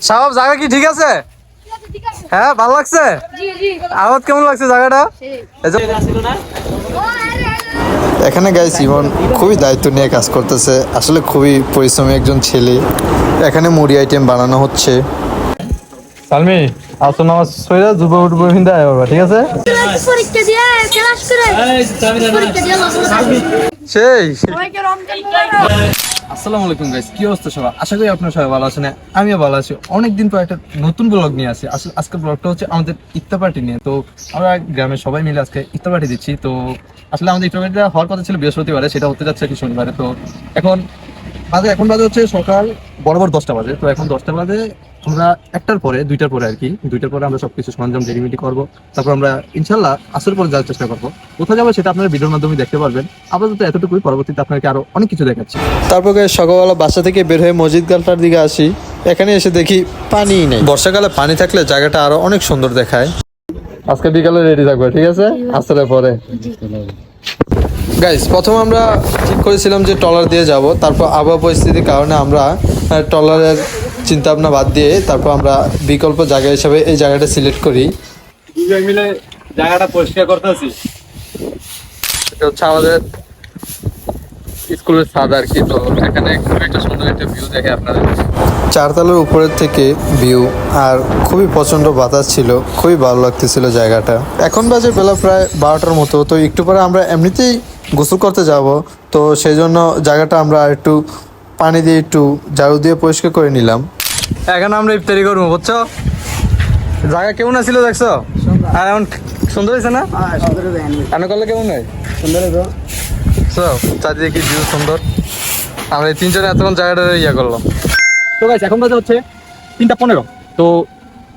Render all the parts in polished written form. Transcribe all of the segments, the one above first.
সব জায়গা কি ঠিক আছে? হ্যাঁ, ভালো লাগছে। আওয়াজ কেমন লাগছে জায়গাটা? এখানে গাইস ইমন খুবই দায়িত্ব নিয়ে কাজ করতেছে, আসলে খুবই পরিশ্রমী একজন ছেলে। এখানে মুড়ি আইটেম বানানো হচ্ছে। সালমি, আসো নামাজ সইরা জুবা উঠবো হিন্দা আয় বাবা, ঠিক আছে? পরীক্ষা দিয়ে ক্লাস করে পরীক্ষা দিয়ে সেই সবাইকে রমজান মুবারক। আসসালামু আলাইকুম গাইস, কি অবস্থা সবার? আশা করি আপনারা সবাই ভালো আছেন। আমিও ভালো আছি। অনেকদিন পর একটা নতুন ব্লগ নিয়ে আসি। আজকের ব্লগটা হচ্ছে আমাদের ইফতার পার্টি নিয়ে। তো আমরা গ্রামের সবাই মিলে আজকে ইফতার পার্টি দিচ্ছি। তো আসলে আমাদের ইফতার পার্টিটা হওয়ার কথা ছিল বৃহস্পতিবারে, সেটা হতে যাচ্ছে কি শনিবারে। তো এখন বাজে হচ্ছে সকাল বরাবর 10টা বাজে। তো এখন 10টা বাজে আমরা দুইটার পরে আর কি, দুইটার পরে আমরা সবকিছু সরঞ্জাম রেডিমেডি করবো। তারপর আমরা ইনশাল্লাহ আসর পরে যাওয়ার চেষ্টা করবো। কোথায় যাবো সেটা আপনারা ভিডিওর মাধ্যমে দেখতে পারবেন। আপাতত এতটুকুই, পরবর্তীতে আপনাকে আরো অনেক কিছু দেখাচ্ছি। তারপর গাইস সকালবেলা বাসা থেকে বের হয়ে মসজিদ গালটার দিকে আসি। এখানে এসে দেখি পানিই নেই। বর্ষাকালে পানি থাকলে জায়গাটা আরো অনেক সুন্দর দেখায়। আজকে বিকালে রেডি থাকবে, ঠিক আছে? আসলে পরে গাইস প্রথম আমরা ঠিক করেছিলাম যে ট্রলার দিয়ে যাব, তারপর আবহাওয়া পরিস্থিতির কারণে আমরা ট্রলারের চিন্তা ভাবনা বাদ দিয়ে তারপর আমরা বিকল্প জায়গা হিসাবে এই জায়গাটা সিলেক্ট করি। দুজন মিলে জায়গাটা পরিষ্কার করতেছি। এটা হচ্ছে আমাদের স্কুলের ছাদ আর কি। তো এখানে খুব একটা সুন্দর একটা ভিউ দেখে আপনাদের। চারতলার উপরের থেকে ভিউ, আর খুবই প্রচণ্ড বাতাস ছিল, খুবই ভালো লাগতেছিল জায়গাটা। এখন বাজে বেলা প্রায় 12টার মতো। তো একটু পরে আমরা এমনিতেই গোসল করতে যাব, তো সেই জন্য জায়গাটা আমরা একটু পানি দিয়ে একটু ঝাড়ু দিয়ে পরিষ্কার করে নিলাম। এখন আমরা ইফতারি করবো, বুঝছো? জায়গা কেমন ছিল দেখছো? আর এখন সুন্দর হয়েছে না? এমন করলে কেমন হয়? সুন্দর চারিদিকে ভিউ সুন্দর। আমরা এই তিনজনে এতক্ষণ জায়গাটা ইয়ে করলাম। তো গাইস এখন বাজে হচ্ছে 3:15। তো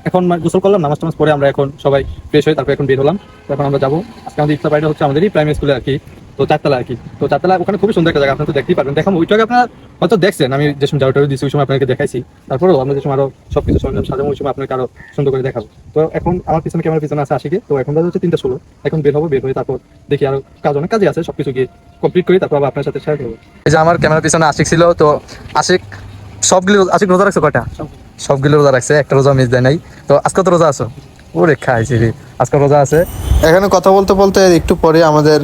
এখন গোসল করলাম, নামাজ টামাজ পরে আমরা এখন সবাই ফ্রেশ হয়ে তারপর এখন বের হলাম। তো এখন আমরা যাবো, আজকে আমাদের ইফতার পার্টিটা হচ্ছে আমাদেরই প্রাইমারি স্কুলে আর কি। তো চারতলা আর কি। তো চারতলা ওখানে খুবই সুন্দর একটা জায়গা, আপনারা তো দেখতেই পারবেন। দেখুন ওইটাকে আপনারা হয়তো দেখছেন, আমি যে সময় ঝাড়ু দিচ্ছি ওই সময় আপনাকে দেখাইছি। তারপরেও আমরা যে সময় আরো সবকিছু সরঞ্জাম সাজাবো ওই সময় আপনাকে আরো সুন্দর করে দেখাবো। তো এখন আমার পিছনে ক্যামেরার পিছনে আছে আশিকে। তো এখন বাজে হচ্ছে 3:16। এখন বের হবো, বের হয়ে তারপর দেখি আরো অনেক কাজে আছে, সবকিছু গিয়ে কমপ্লিট করি, তারপর আপনার সাথে শেয়ার করবো। এই যে আমার ক্যামেরার পিছনে আশিক ছিল। তো আশিক রোজা রাখছো কয়টা? সবগুলো রোজা রাখছে, একটা রোজা মিস দেয় নাই। তো আজকে তো রোজা আছো? ওরে খাইছি রে, আজকে রোজা আছে। এখানে কথা বলতে বলতে একটু পরে আমাদের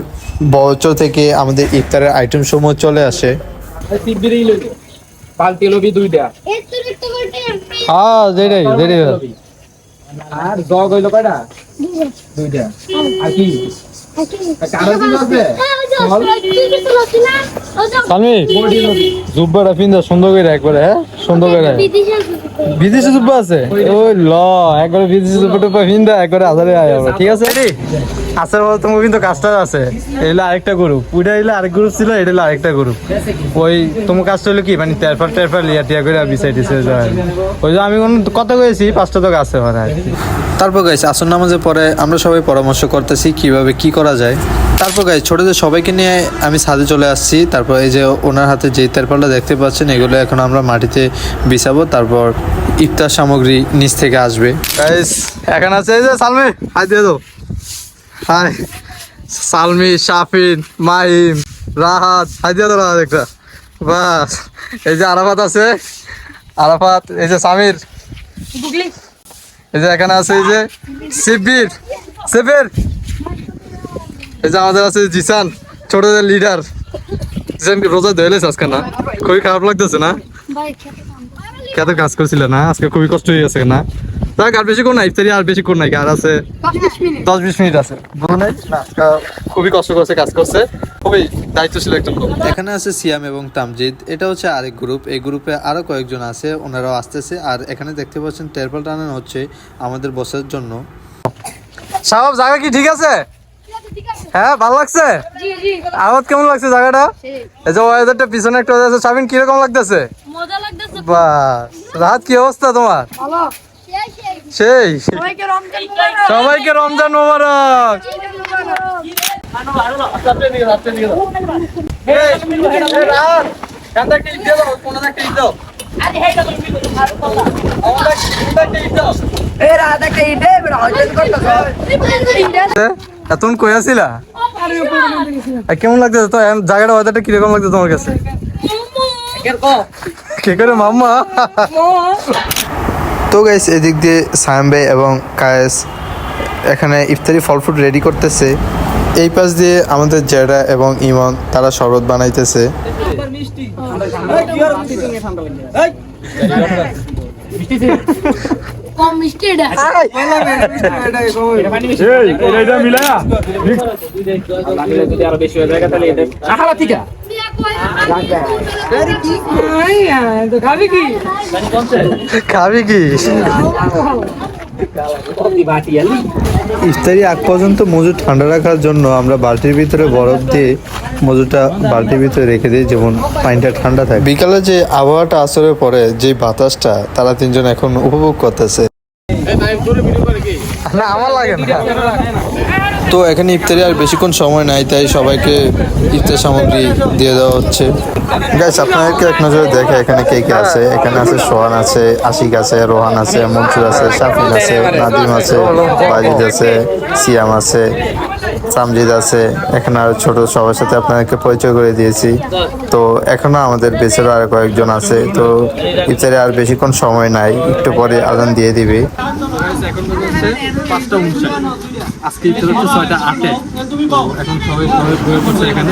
বউচর থেকে আমাদের ইফতারের আইটেম সমূহ চলে আসে। পাল্টি লবি দুইটা হ্যাঁ যেটাই আর জগ হইলো কয়টা? দুইটা। আর কি কারো কি আছে? সালমি জুব্বাটা পিন্দা সুন্দর করে একবারে, হ্যাঁ সুন্দর করে। বিদেশি জুব্বা আছে? ওই ল একবারে বিদেশি জুব্বা টুব্বা পিন্দা একবারে আজারে আয় হবে, ঠিক আছে? আসার পর তোমার কিন্তু কাজটা আছে। এগুলো আরেকটা গ্রুপ, ওইটা এলো আরেক গ্রুপ ছিল, এটা হলো আরেকটা গ্রুপ। ওই তোমার কাজটা হলো কি মানে টেরফার লিয়া টিয়া করে বিছাই দিছে। ওই যে আমি কথা কয়েছি 5টা তো গাছে মানে আর কি। তারপর গাইস আসর নামাজের পরে আমরা সবাই পরামর্শ করতেছি কিভাবে কি করা যায়। তারপর গাইস ছোটদের সবাইকে নিয়ে আমি ছাদে চলে আসছি। তারপর এই যে ওনার হাতে যে তেরপালটা দেখতে পাচ্ছেন এগুলো এখন আমরা মাটিতে বিছাবো, তারপর ইফতার সামগ্রী নিচ থেকে আসবে। গাইস এখন আছে এই যে সালমি, হাই দিয়ে দাও। হাই সালমি, শাফিন, মাহিম, রাহাত, হাই দিয়ে দাও রাহাত একটা। বাস এই যে আরাফাত আছে, আরাফাত, এই যে সামির, এই যে এখানে আছে এই যে শিবির, এই যে আমাদের আছে জিসান, ছোটদের লিডার। জিসান রোজা ধরেছে আজকে না? খুবই খারাপ লাগতেছে না? কত কাজ করছিল না আজকে? খুবই কষ্ট হয়ে গেছে না? তার আর বেশি কোন নাই, ইফতারি আর বেশি কোন নাই, আর আছে 10-20 মিনিট আছে। খুবই কষ্ট করছে, কাজ করছে, খুবই দায়িত্বশীল একজন লোক। এখানে আছে সিয়াম এবং তামজিদ, এটা হচ্ছে আরেক গ্রুপ। এই গ্রুপে আরো কয়েকজন আছে, ওনারাও আসতেছে। আর এখানে দেখতে পাচ্ছেন তেরপাল টানানো হচ্ছে আমাদের বসার জন্য। সব জায়গা কি ঠিক আছে? হ্যাঁ ভালো লাগছে। আওয়াজ কেমন লাগছে জায়গাটা? এই যে ওয়েদারটা পিছনে একটা আছে। শাবিন কিরকম লাগতেছে? মজা লাগতেছে। বাস রাত কি অবস্থা তোমার? ভালো। সেই সবাইকে রমজান মুবারক। সবাইকে রমজান মোবারক। তুমি কই আছিলা? কেমন লাগতেছে তো জায়গাটা? ওয়েদারটা কিরকম লাগছে তোমার কাছে? কে করে মাম্মা? তো গাইস এদিক দিয়ে সায়াম ভাই এবং কায়েস এখানে ইফতারি ফল ফ্রুট রেডি করতেছে। এই পাশ দিয়ে আমাদের জেডা এবং ইমন তারা শরবত বানাইতেছে। কম মিষ্টি এটা আরো বেশি হয়ে যায় তাহলে এটা আহালা ঠিক খাবি কি? ইফতারি আগ পর্যন্ত মজু ঠান্ডা রাখার জন্য আমরা বালতির ভিতরে বরফ দিয়ে মজুটা বালতির ভিতরে রেখে দিই, যেমন পানিটা ঠান্ডা থাকে। বিকালে যে আবহাওয়াটা আসরে পরে, যে বাতাসটা তারা তিনজন এখন উপভোগ করতেছে। না আমার লাগে না। তো এখানে ইফতারি আর বেশিক্ষণ সময় নাই, তাই সবাইকে ইফতার সামগ্রী দিয়ে দেওয়া হচ্ছে। গাইস আপনাদেরকে এক নজরে দেখে এখানে কে কে আছে। এখানে আছে সোহান আছে, আশিক আছে, রোহান আছে, মনসুর আছে, শাফিন আছে, নাদিম আছে, বাজিদ আছে, সিয়াম আছে, সামজিদ আছে। এখানে আর ছোট সবার সাথে আপনাদেরকে পরিচয় করে দিয়েছি। তো এখনো আমাদের বেঁচেরও আর কয়েকজন আছে। তো ইফতারে আর বেশিক্ষণ সময় নাই, একটু পরে আজান দিয়ে দিবে। এখন হচ্ছে 5:59, আজকে ইফতার হচ্ছে 6:08। এখন সবাই বয়ে পড়ছে এখানে।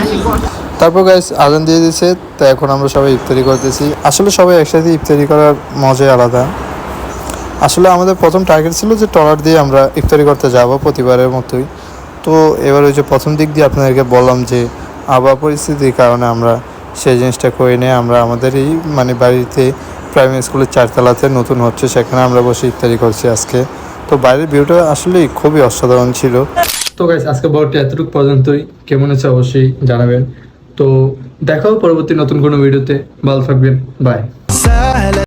তারপর গাইস আজান দিয়ে দিয়েছে, তো এখন আমরা সবাই ইফতারি করতেছি। আসলে সবাই একসাথে ইফতারি করার মজাই আলাদা। আসলে আমাদের প্রথম টার্গেট ছিল যে ট্রলার দিয়ে আমরা ইফতারি করতে যাব প্রতিবারের মতোই। তো এবার ওই যে প্রথম দিক দিয়ে আপনাদেরকে বললাম যে আবহাওয়া পরিস্থিতির কারণে আমরা সেই জিনিসটা করে নিয়ে আমরা আমাদের এই বাড়িতে প্রাইমারি স্কুলের 4তলাতে নতুন হচ্ছে, সেখানে আমরা বসে ইফতারি করছি আজকে। তো বাইরের ভিউটা আসলেই খুবই অসাধারণ ছিল। তো গাইস আজকে বড়টা এতটুকু পর্যন্তই। কেমন আছে অবশ্যই জানাবেন। তো দেখাও পরবর্তী নতুন কোনো ভিডিওতে। ভালো থাকবেন, বাই।